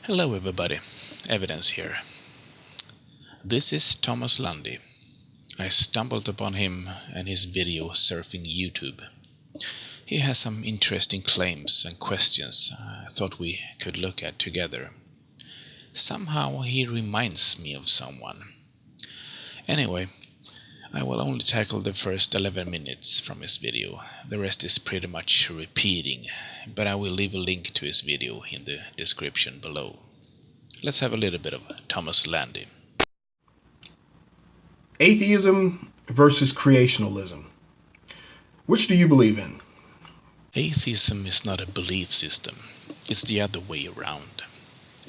Hello everybody, Evidence here. This is Thomas Lundy. I stumbled upon him and his video surfing YouTube. He has some interesting claims and questions I thought we could look at together. Somehow he reminds me of someone. Anyway, I will only tackle the first 11 minutes from his video. The rest is pretty much repeating, but I will leave a link to his video in the description below. Let's have a little bit of Thomas Lundy. Atheism versus creationism. Which do you believe in? Atheism is not a belief system. It's the other way around.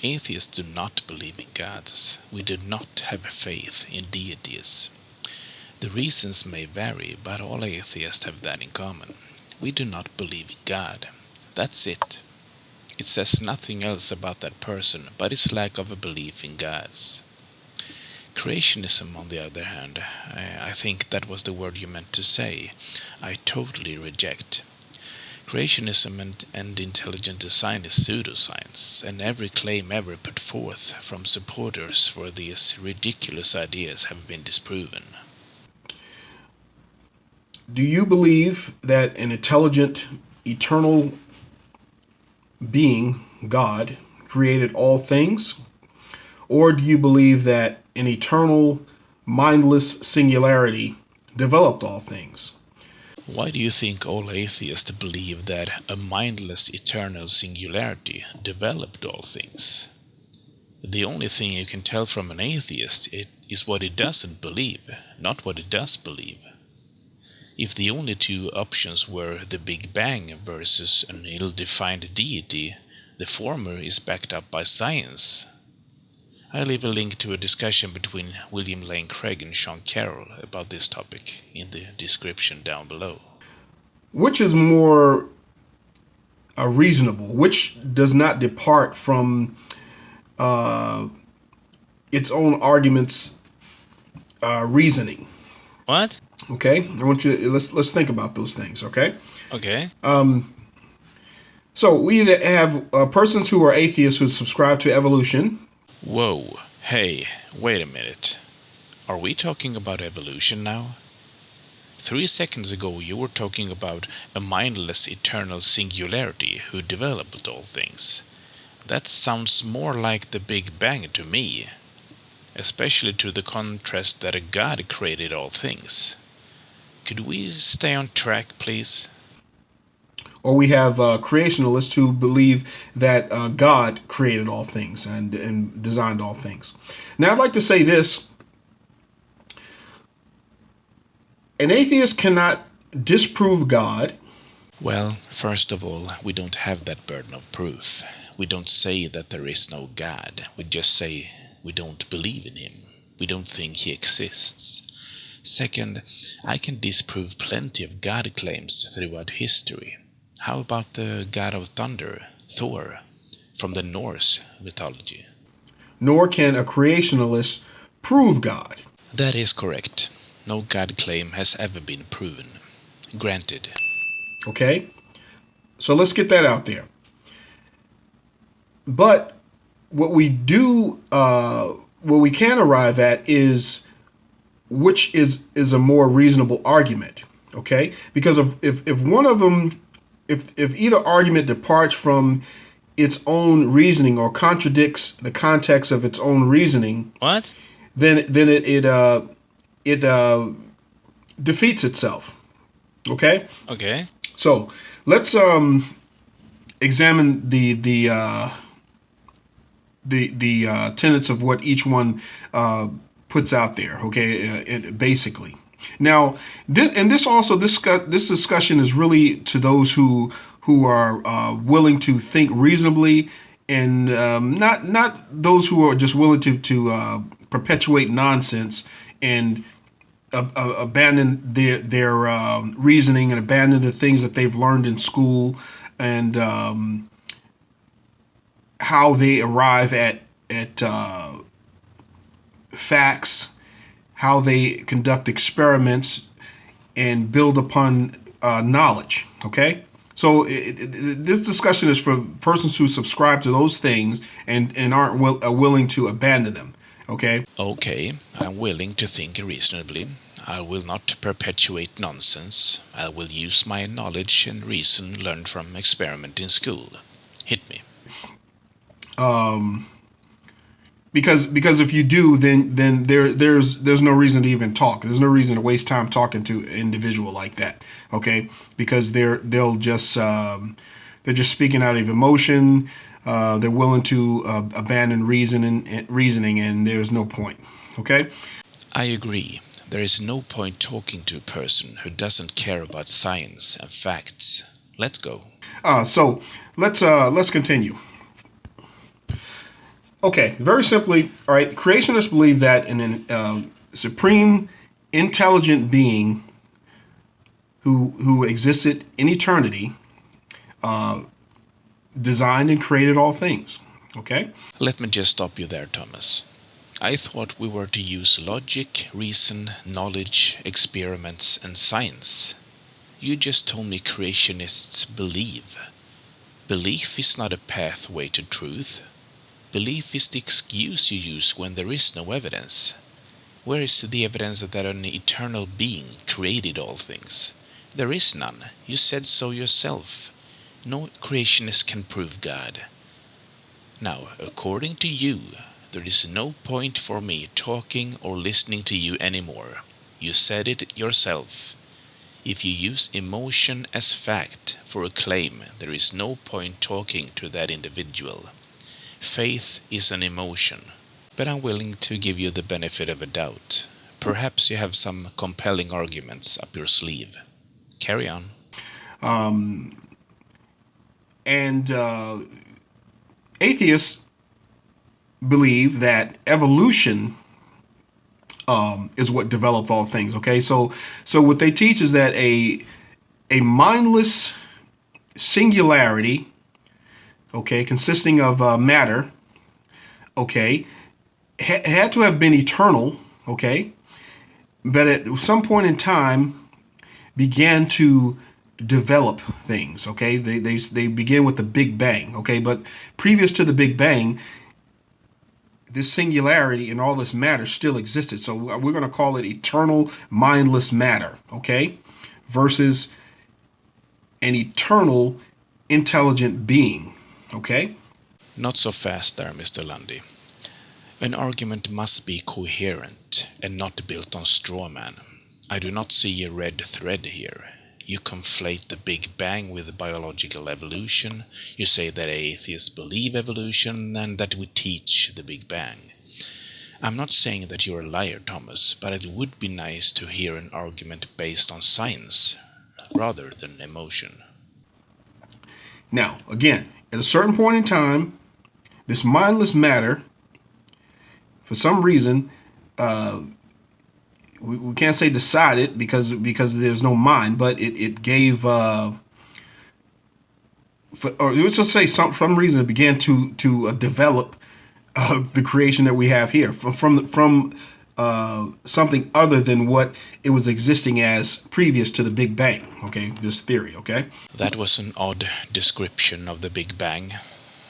Atheists do not believe in gods. We do not have faith in deities. The reasons may vary, but all atheists have that in common. We do not believe in God. That's it. It says nothing else about that person but his lack of a belief in gods. Creationism, on the other hand, I think that was the word you meant to say, I totally reject. Creationism and intelligent design is pseudo-science, and every claim ever put forth from supporters for these ridiculous ideas have been disproven. Do you believe that an intelligent, eternal being, God, created all things? Or do you believe that an eternal, mindless singularity developed all things? Why do you think all atheists believe that a mindless eternal singularity developed all things? The only thing you can tell from an atheist is what it doesn't believe, not what it does believe. If the only two options were the Big Bang versus an ill-defined deity, the former is backed up by science. I leave a link to a discussion between William Lane Craig and Carroll about this topic in the description down below. Which is more reasonable? Which does not depart from its own argument's reasoning? What? Okay, I want you. Let's think about those things. Okay. Okay. So we either have persons who are atheists who subscribe to evolution. Whoa, hey, wait a minute. Are we talking about evolution now? 3 seconds ago you were talking about a mindless eternal singularity who developed all things. That sounds more like the Big Bang to me, especially to the contrast that a God created all things. Could we stay on track, please? Or we have creationalists who believe that God created all things and designed all things. Now, I'd like to say this. An atheist cannot disprove God. Well, first of all, we don't have that burden of proof. We don't say that there is no God. We just say we don't believe in him. We don't think he exists. Second, I can disprove plenty of God claims throughout history. How about the god of thunder, Thor, from the Norse mythology? Nor can a creationalist prove God. That is correct. No God claim has ever been proven. Granted. Okay? So let's get that out there. But what we can arrive at is which is a more reasonable argument. Okay? Because if one of them, if either argument departs from its own reasoning or contradicts the context of its own reasoning, What? Then it defeats itself. Okay? Okay. So let's examine the tenets of what each one puts out there. Okay, basically. Now, this discussion is really to those who are willing to think reasonably, and not those who are just willing to perpetuate nonsense and abandon their reasoning and abandon the things that they've learned in school and how they arrive at facts, how they conduct experiments and build upon knowledge. Okay, So this discussion is for persons who subscribe to those things and aren't willing to abandon them. Okay. Okay, I'm willing to think reasonably. I will not perpetuate nonsense. I will use my knowledge and reason learned from experiment in school. Hit me. Because if you do, then there's no reason to even talk. There's no reason to waste time talking to an individual like that. Okay, because they're just speaking out of emotion. They're willing to abandon reasoning, and there's no point. Okay. I agree. There is no point talking to a person who doesn't care about science and facts. Let's go. So let's continue. Okay, very simply, all right. Creationists believe that an supreme intelligent being who existed in eternity designed and created all things. Okay. Let me just stop you there, Thomas. I thought we were to use logic, reason, knowledge, experiments, and science. You just told me creationists believe. Belief is not a pathway to truth. Belief is the excuse you use when there is no evidence. Where is the evidence that an eternal being created all things? There is none. You said so yourself. No creationist can prove God. Now, according to you, there is no point for me talking or listening to you anymore. You said it yourself. If you use emotion as fact for a claim, there is no point talking to that individual. Faith is an emotion, but I'm willing to give you the benefit of a doubt. Perhaps you have some compelling arguments up your sleeve. Carry on. And atheists believe that evolution is what developed all things. Okay, so what they teach is that a mindless singularity, okay, consisting of matter, okay, had to have been eternal, okay, but at some point in time began to develop things. Okay, they begin with the Big Bang. Okay, but previous to the Big Bang, this singularity and all this matter still existed. So we're going to call it eternal mindless matter. Okay, versus an eternal intelligent being. Okay. Not so fast there, Mr. Lundy. An argument must be coherent and not built on straw man. I do not see a red thread here. You conflate the Big Bang with biological evolution. You say that atheists believe evolution and that we teach the Big Bang. I'm not saying that you're a liar, Thomas, but it would be nice to hear an argument based on science rather than emotion. Now, again, at a certain point in time, this mindless matter, for some reason, we can't say decided because there's no mind, but it gave, or let's just say some reason it began to develop the creation that we have here from something other than what it was existing as previous to the Big Bang. Okay, this theory. Okay, that was an odd description of the Big Bang.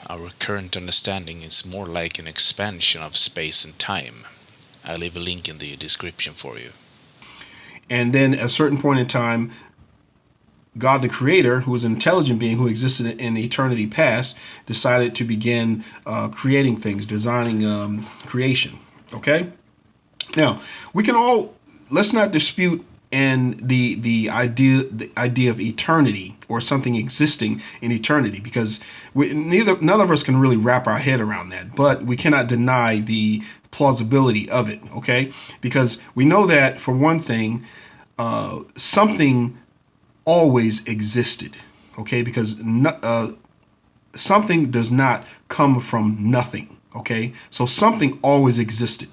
Our current understanding is more like an expansion of space and time. I'll leave a link in the description for you. And then at a certain point in time, God the Creator, who was an intelligent being who existed in eternity past, decided to begin creating things, designing creation. Okay? Now, let's not dispute the idea of eternity or something existing in eternity, because none of us can really wrap our head around that, but we cannot deny the plausibility of it. Okay, because we know that, for one thing, something always existed. Okay, because something does not come from nothing. Okay, so something always existed.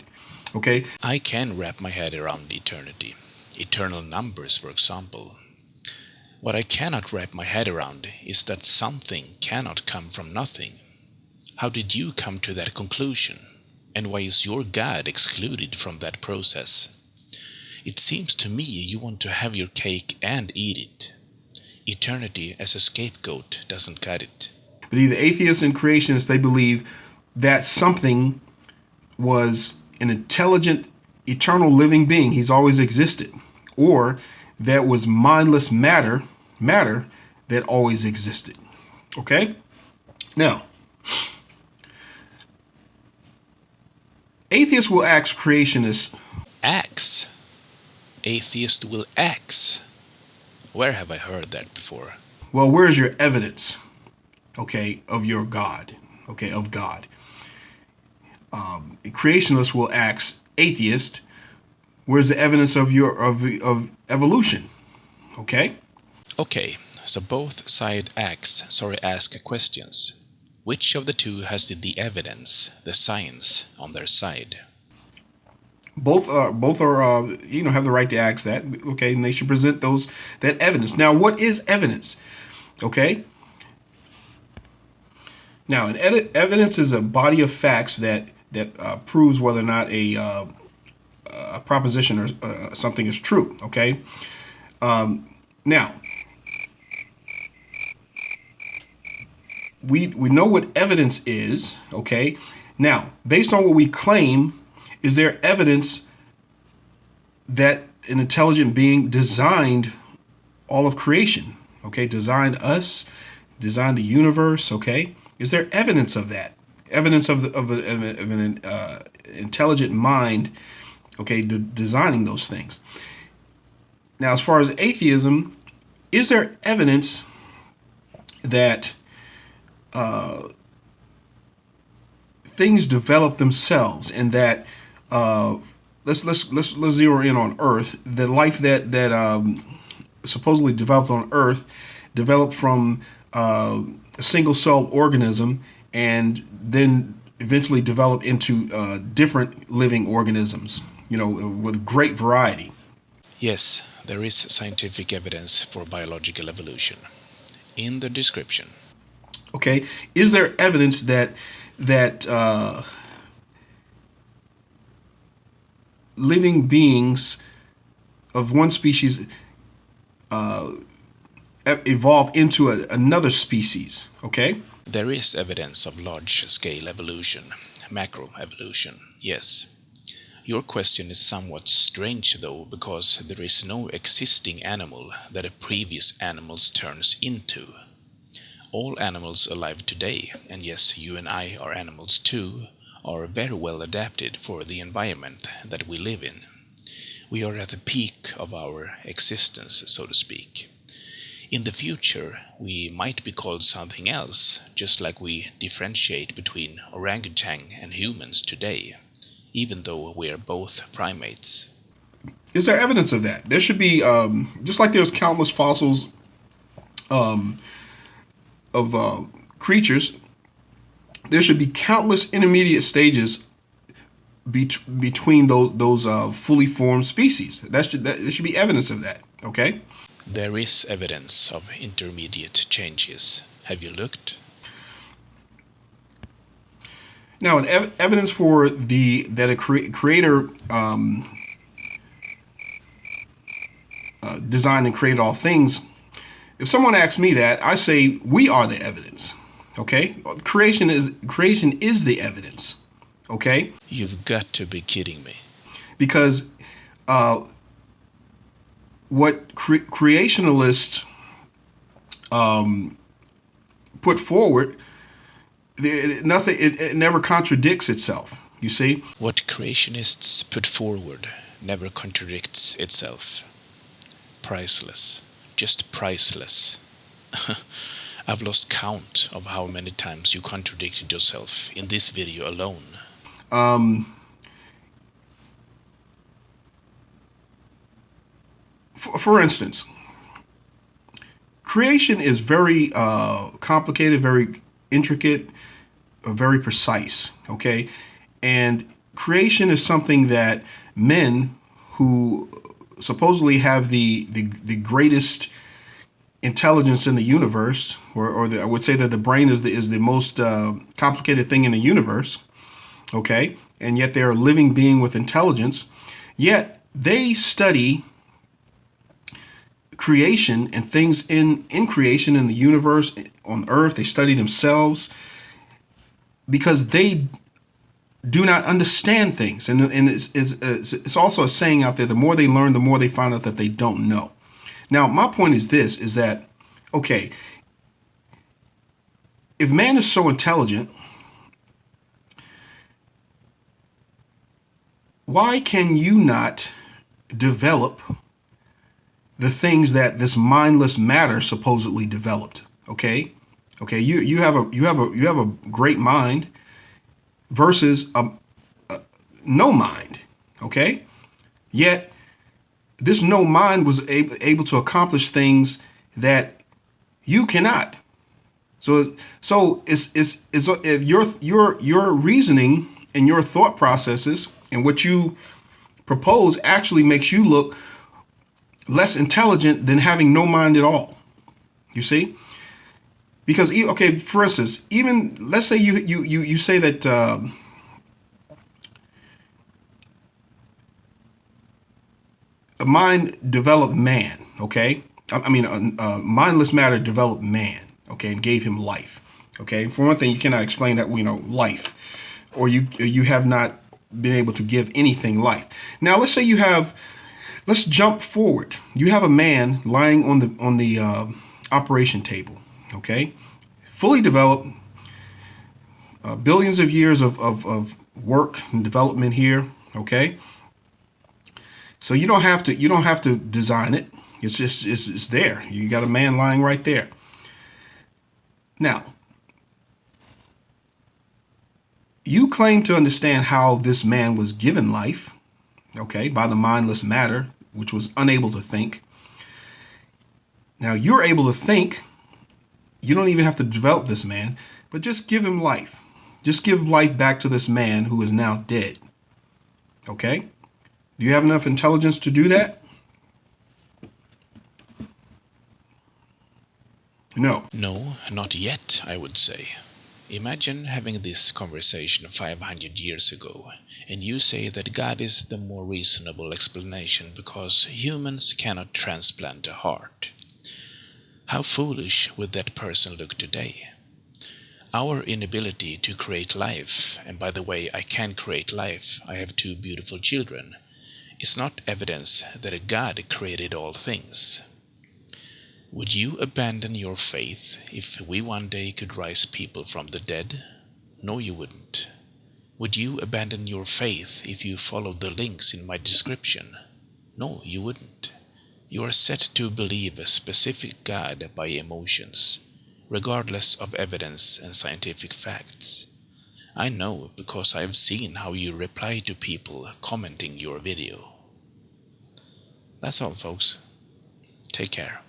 Okay, I can wrap my head around eternity. Eternal numbers, for example. What I cannot wrap my head around is that something cannot come from nothing. How did you come to that conclusion? And why is your God excluded from that process? It seems to me you want to have your cake and eat it. Eternity as a scapegoat doesn't cut it. But either atheists and creationists, they believe that something was an intelligent, eternal living being. He's always existed. Or that was mindless matter that always existed. Okay? Now, atheists will ask creationists. Axe? Atheist will axe? Where have I heard that before? Well, where's your evidence, okay, of your God, okay, of God? Creationists will ask atheist, where's the evidence of of evolution, okay? Okay, so both sides ask questions. Which of the two has the evidence, the science, on their side? Both are have the right to ask that, okay, and they should present that evidence. Now, what is evidence? Okay. Now, evidence is a body of facts that proves whether or not a proposition or something is true. Okay. Now, we know what evidence is. Okay. Now, based on what we claim, is there evidence that an intelligent being designed all of creation? Okay, designed us, designed the universe. Okay, is there evidence of that? Evidence of an intelligent mind? Okay, designing those things. Now, as far as atheism, is there evidence that things develop themselves, and that let's zero in on Earth. The life that supposedly developed on Earth developed from a single-celled organism, and then eventually developed into different living organisms. With great variety. Yes, there is scientific evidence for biological evolution. In the description. Okay, is there evidence that living beings of one species evolve into another species? Okay. There is evidence of large-scale evolution, macroevolution, yes. Your question is somewhat strange though, because there is no existing animal that a previous animal turns into. All animals alive today, and yes, you and I are animals too, are very well adapted for the environment that we live in. We are at the peak of our existence, so to speak. In the future, we might be called something else, just like we differentiate between orangutan and humans today, even though we are both primates. Is there evidence of that? There should be, just like there's countless fossils of creatures, there should be countless intermediate stages between those fully formed species. There should be evidence of that. Okay. There is evidence of intermediate changes. Have you looked? Now, evidence for that a creator designed and created all things. If someone asks me that, I say we are the evidence. Okay, creation is the evidence. Okay, You've got to be kidding me. Because what creationalists put forward, it never contradicts itself. You see, What creationists put forward never contradicts itself. Priceless. Just priceless. I've lost count of how many times you contradicted yourself in this video alone. For instance, creation is very complicated, very intricate, very precise. Okay, and creation is something that men who supposedly have the greatest intelligence in the universe, I would say that the brain is the most complicated thing in the universe. Okay, and yet they're a living being with intelligence. Yet they study creation and things in creation, in the universe, on earth. They study themselves because they do not understand things. And it's also a saying out there, the more they learn, the more they find out that they don't know. Now, my point is this, is that, okay, if man is so intelligent, why can you not develop the things that this mindless matter supposedly developed? Okay, you have a great mind versus a no mind. Okay, yet this no mind was able to accomplish things that you cannot. So it's if your reasoning and your thought processes and what you propose actually makes you look less intelligent than having no mind at all. You see? Because, okay, for instance, even let's say you say that a mind developed man, okay? I mean, mindless matter developed man, okay, and gave him life, okay? For one thing, you cannot explain that, life, or you have not been able to give anything life. Now, let's jump forward. You have a man lying on the operation table, okay, fully developed, billions of years of work and development here, okay. So you don't have to design it. It's there. You got a man lying right there. Now, you claim to understand how this man was given life, okay, by the mindless matter, which was unable to think. Now you're able to think. You don't even have to develop this man, but just give him life. Just give life back to this man who is now dead. Okay? Do you have enough intelligence to do that? No. No, not yet, I would say. Imagine having this conversation 500 years ago, and you say that God is the more reasonable explanation because humans cannot transplant a heart. How foolish would that person look today? Our inability to create life, and by the way, I can create life, I have 2 beautiful children, is not evidence that a God created all things. Would you abandon your faith if we one day could rise people from the dead? No, you wouldn't. Would you abandon your faith if you followed the links in my description? No, you wouldn't. You are set to believe a specific God by emotions, regardless of evidence and scientific facts. I know because I have seen how you reply to people commenting your video. That's all, folks. Take care.